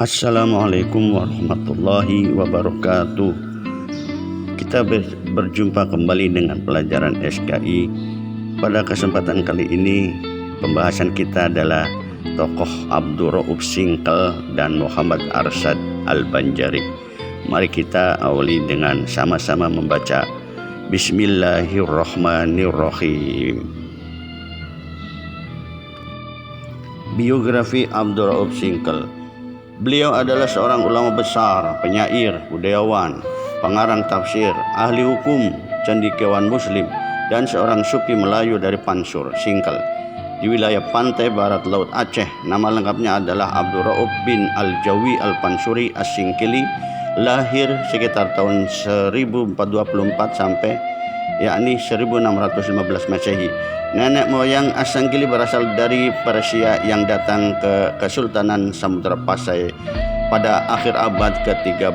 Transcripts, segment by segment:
Assalamualaikum warahmatullahi wabarakatuh. Kita berjumpa kembali dengan pelajaran SKI. Pada kesempatan kali ini pembahasan kita adalah tokoh Abdul Rauf Singkel dan Muhammad Arsyad Al-Banjari. Mari kita awali dengan sama-sama membaca Bismillahirrahmanirrahim. Biografi Abdul Rauf Singkel. Beliau adalah seorang ulama besar, penyair, budayawan, pengarang tafsir, ahli hukum, cendekiawan muslim, dan seorang sufi Melayu dari Pansur, Singkel, di wilayah pantai barat Laut Aceh. Nama lengkapnya adalah Abdul Rauf bin Al-Jawi Al-Pansuri As-Singkili, lahir sekitar tahun 1424 sampai yakni 1615 Masehi. Nenek moyang As-Singkili berasal dari Persia yang datang ke Kesultanan Samudra Pasai pada akhir abad ke-13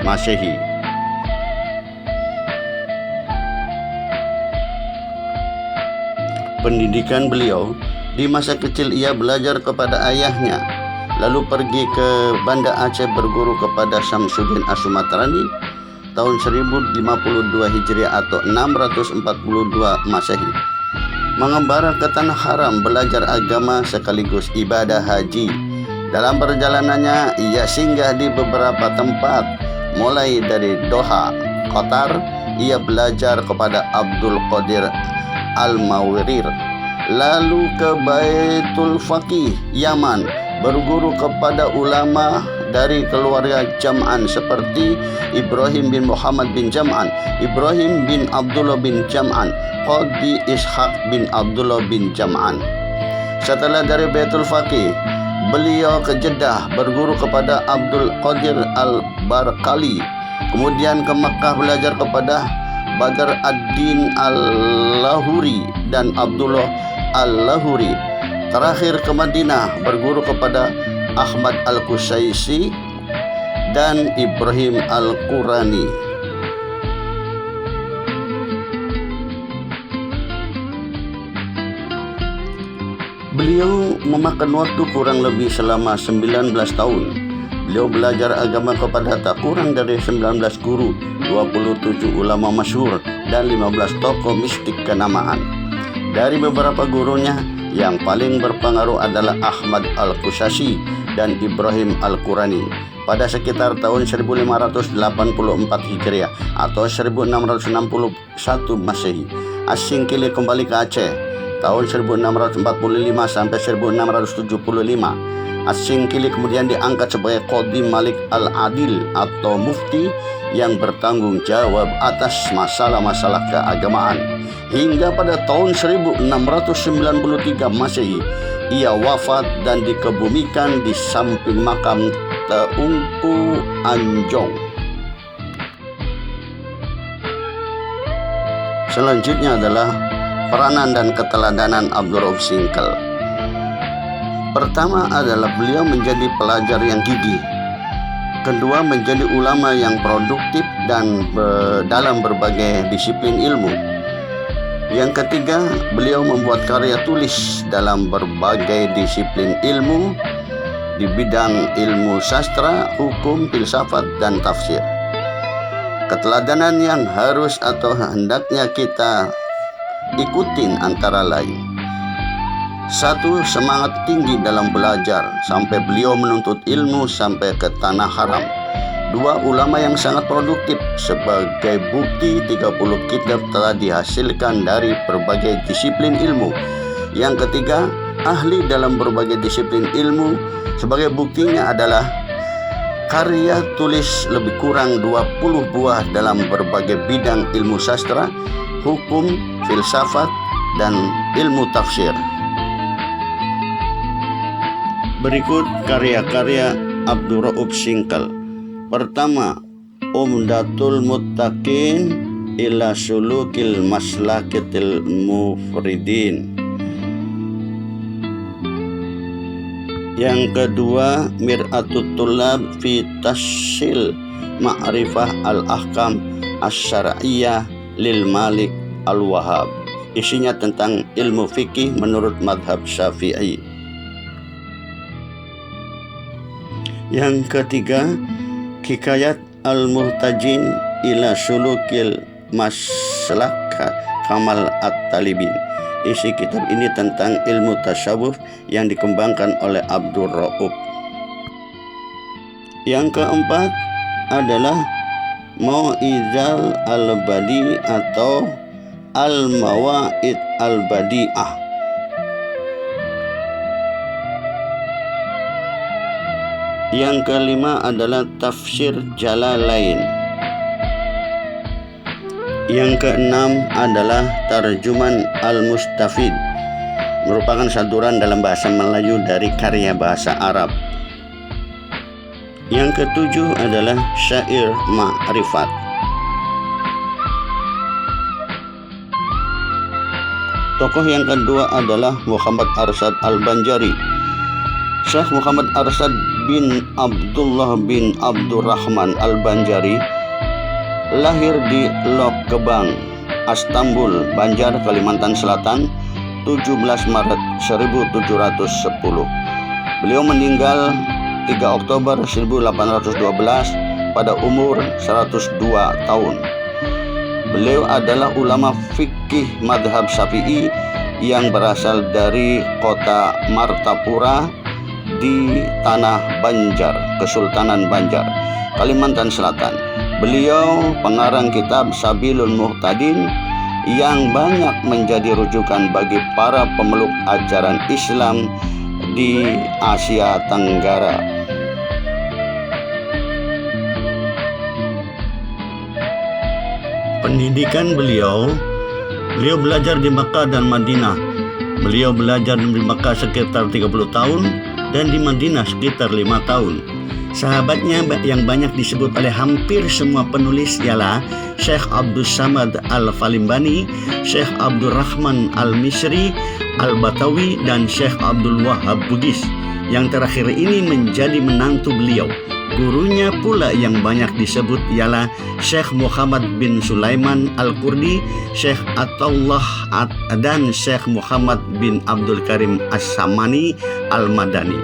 Masehi. Pendidikan beliau, di masa kecil ia belajar kepada ayahnya, lalu pergi ke Banda Aceh berguru kepada Syamsuddin As-Sumatrani tahun 1052 Hijriah atau 642 Masehi. Mengembara ke Tanah Haram belajar agama sekaligus ibadah haji. Dalam perjalanannya ia singgah di beberapa tempat, mulai dari Doha, Qatar. Ia belajar kepada Abdul Qadir Al-Mawirir, lalu ke Baitul Faqih, Yaman, berguru kepada ulama dari keluarga Jam'an seperti Ibrahim bin Muhammad bin Jam'an, Ibrahim bin Abdullah bin Jam'an, Qadi Ishaq bin Abdullah bin Jam'an. Setelah dari Baitul Faqih, beliau ke Jeddah berguru kepada Abdul Qadir Al-Barkali. Kemudian ke Makkah belajar kepada Badr ad-Din Al-Lahuri dan Abdullah Al-Lahuri. Terakhir ke Madinah berguru kepada Ahmad Al-Qusaisi dan Ibrahim Al-Qurani. Beliau memakan waktu kurang lebih selama 19 tahun. Beliau belajar agama kepada tak kurang dari 19 guru, 27 ulama masyhur, dan 15 tokoh mistik kenamaan. Dari beberapa gurunya, yang paling berpengaruh adalah Ahmad Al-Qusaisi dan Ibrahim Al-Qurani. Pada sekitar tahun 1584 Hijriah atau 1661 Masehi, As-Singkili kembali ke Aceh. Tahun 1645 sampai 1675, As-Singkili kemudian diangkat sebagai Qadi Malik Al-Adil atau mufti yang bertanggung jawab atas masalah-masalah keagamaan. Hingga pada tahun 1693 Masehi, ia wafat dan dikebumikan di samping makam Teungku Anjong. Selanjutnya adalah peranan dan keteladanan Abdul Rauf Singkel. Pertama adalah beliau menjadi pelajar yang gigih. Kedua, menjadi ulama yang produktif dan dalam berbagai disiplin ilmu. Yang ketiga, beliau membuat karya tulis dalam berbagai disiplin ilmu di bidang ilmu sastra, hukum, filsafat, dan tafsir. Keteladanan yang harus atau hendaknya kita ikutin antara lain: 1. Semangat tinggi dalam belajar sampai beliau menuntut ilmu sampai ke Tanah Haram. 2. Ulama yang sangat produktif. Sebagai bukti 30 kitab telah dihasilkan dari berbagai disiplin ilmu. Yang ketiga, ahli dalam berbagai disiplin ilmu. Sebagai buktinya adalah karya tulis lebih kurang 20 buah dalam berbagai bidang ilmu sastra, hukum, filsafat, dan ilmu tafsir. Berikut karya-karya Abdul Rauf Singkel. Pertama, Umdatul Muttaqin ila Sulukil Maslakatil Mufridin. Yang kedua, Mir'atut Tullab fi Tashil Ma'rifah Al-Ahkam Asy-Syar'iyyah lil Malik Al-Wahhab. Isinya tentang ilmu fikih menurut madhab Syafi'i. Yang ketiga, Hikayat Al-Muhtajin ila Sulukil Maslak Kamal At-Talibin. Isi kitab ini tentang ilmu tasawuf yang dikembangkan oleh Abdul Rauf. Yang keempat adalah Mau'izal Al-Badi atau Al-Mawa'id Al-Badi'ah. Yang kelima adalah Tafsir Jalalain. Yang keenam adalah Tarjuman Al-Mustafid, merupakan saduran dalam bahasa Melayu dari karya bahasa Arab. Yang ketujuh adalah Syair Ma'rifat. Tokoh yang kedua adalah Muhammad Arsyad Al-Banjari. Syekh Muhammad Arsyad bin Abdullah bin Abdurrahman Al-Banjari lahir di Lok Gebang, Istanbul, Banjar, Kalimantan Selatan, 17 Maret 1710. Beliau meninggal 3 Oktober 1812 pada umur 102 tahun. Beliau adalah ulama fikih madhab Syafi'i yang berasal dari kota Martapura di Tanah Banjar, Kesultanan Banjar, Kalimantan Selatan. Beliau pengarang kitab Sabilul Muhtadin yang banyak menjadi rujukan bagi para pemeluk ajaran Islam di Asia Tenggara. Pendidikan beliau belajar di Makkah dan Madinah. Beliau belajar di Makkah sekitar 30 tahun dan di Madinah sekitar 5 tahun. Sahabatnya yang banyak disebut oleh hampir semua penulis ialah Syekh Abdul Samad Al-Falimbani, Syekh Abdul Rahman Al-Misri Al-Batawi, dan Syekh Abdul Wahab Bugis. Yang terakhir ini menjadi menantu beliau. Gurunya pula yang banyak disebut ialah Syekh Muhammad bin Sulaiman Al-Kurdi, Syekh Ataullah dan Syekh Muhammad bin Abdul Karim As-Samani Al-Madani.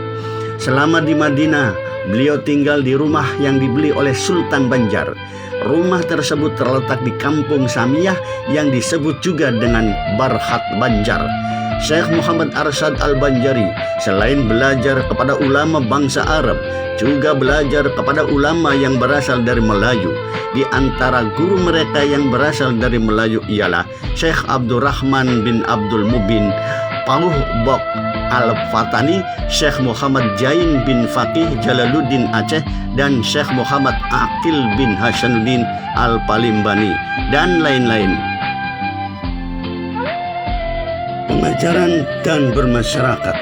Selama di Madinah, beliau tinggal di rumah yang dibeli oleh Sultan Banjar. Rumah tersebut terletak di Kampung Samiyah yang disebut juga dengan Barhat Banjar. Syekh Muhammad Arsyad Al-Banjari selain belajar kepada ulama bangsa Arab, juga belajar kepada ulama yang berasal dari Melayu. Di antara guru mereka yang berasal dari Melayu ialah Syekh Abdurrahman bin Abdul Mubin Pauh Bok Al-Fatani, Syekh Muhammad Jain bin Faqih Jalaluddin Aceh, dan Syekh Muhammad Aqil bin Hasanuddin Al-Palimbani, dan lain-lain. Pengajaran dan bermasyarakat.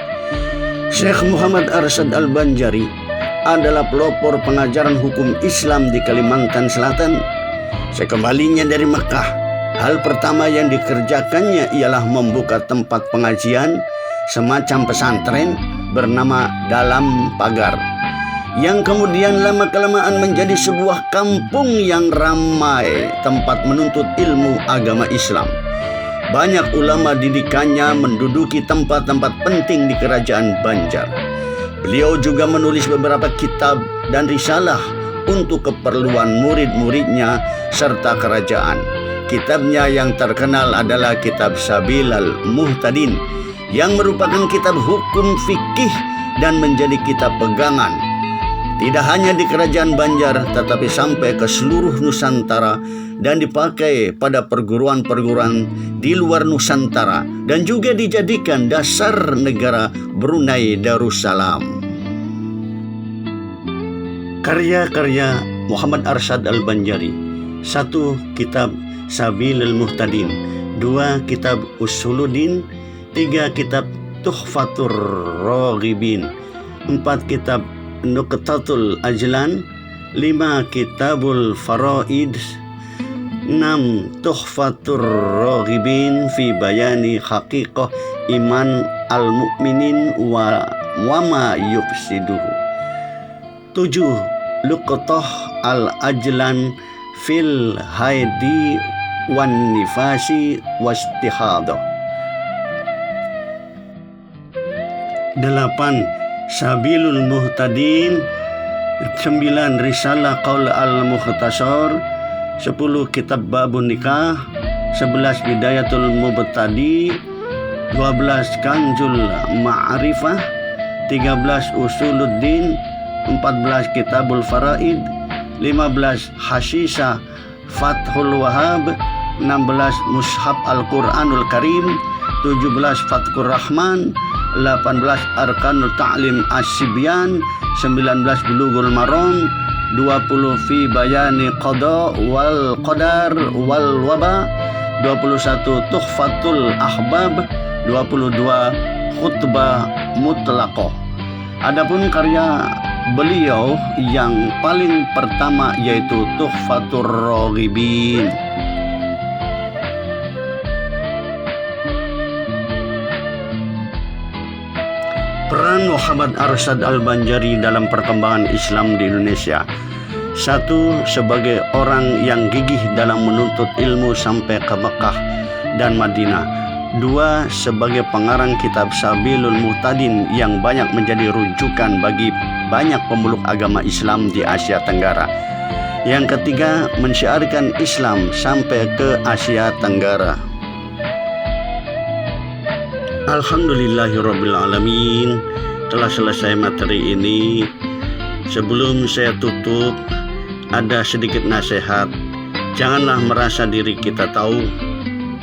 Syekh Muhammad Arsyad Al-Banjari adalah pelopor pengajaran hukum Islam di Kalimantan Selatan. Sekembalinya dari Mekah, hal pertama yang dikerjakannya ialah membuka tempat pengajian, semacam pesantren bernama Dalam Pagar, yang kemudian lama-kelamaan menjadi sebuah kampung yang ramai tempat menuntut ilmu agama Islam. Banyak ulama didikannya menduduki tempat-tempat penting di kerajaan Banjar. Beliau juga menulis beberapa kitab dan risalah untuk keperluan murid-muridnya serta kerajaan. Kitabnya yang terkenal adalah kitab Sabilul Muhtadin, yang merupakan kitab hukum fikih dan menjadi kitab pegangan tidak hanya di kerajaan Banjar tetapi sampai ke seluruh Nusantara dan dipakai pada perguruan-perguruan di luar Nusantara dan juga dijadikan dasar negara Brunei Darussalam. Karya-karya Muhammad Arsyad Al-Banjari: 1. Kitab Sabilul Muhtadin, 2. Kitab Usuluddin, 3. Kitab Tuhfatur Raghibin, 4. Kitab Nuqtatul Ajlan, 5. Kitabul Faraid, 6. Tuhfatur Raghibin fi bayani haqiqah iman al-mu'minin wa ma yufsiduhu, 7. Luqtah al-Ajlan fil haidi wan nifasi wastihadah, 8. Sabilul Muhtadin 9 Risalah Qaul al-Mukhtasar, 10 Kitab Babun Nikah, 11 Bidayatul Mubtadi, 12 Kanzul Ma'rifah, 13 Usuluddin, 14 Kitabul Faraid, 15 Hasisah Fathul Wahab, 16 Mushaf Al-Quranul Karim, 17 Fathur Rahman, 18 Arkanul Ta'lim As-Sibyan, 19 Bulughul Maram, 20 Fi Bayani Qada wal Qadar wal Waba, 21 Tuhfatul Ahbab, 22 Khutbah Mutlaqah. Adapun karya beliau yang paling pertama yaitu Tuhfatur Raghibin. Peran Muhammad Arsyad Al-Banjari dalam perkembangan Islam di Indonesia. 1. Sebagai orang yang gigih dalam menuntut ilmu sampai ke Mekah dan Madinah. 2. Sebagai pengarang kitab Sabilul Muhtadin yang banyak menjadi rujukan bagi banyak pemeluk agama Islam di Asia Tenggara. Yang ketiga, mensyiarkan Islam sampai ke Asia Tenggara. Alhamdulillahirrabbilalamin. Telah selesai materi ini. Sebelum saya tutup, ada sedikit nasihat. Janganlah merasa diri kita tahu,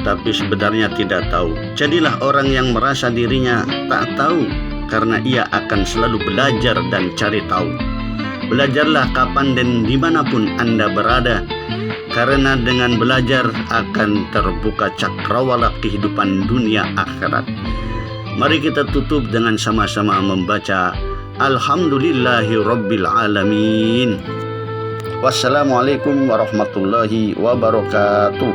tapi sebenarnya tidak tahu. Jadilah orang yang merasa dirinya tak tahu, karena ia akan selalu belajar dan cari tahu. Belajarlah kapan dan dimanapun Anda berada, karena dengan belajar akan terbuka cakrawala kehidupan dunia akhirat. Mari kita tutup dengan sama-sama membaca Alhamdulillahi Rabbil Alamin. Wassalamualaikum warahmatullahi wabarakatuh.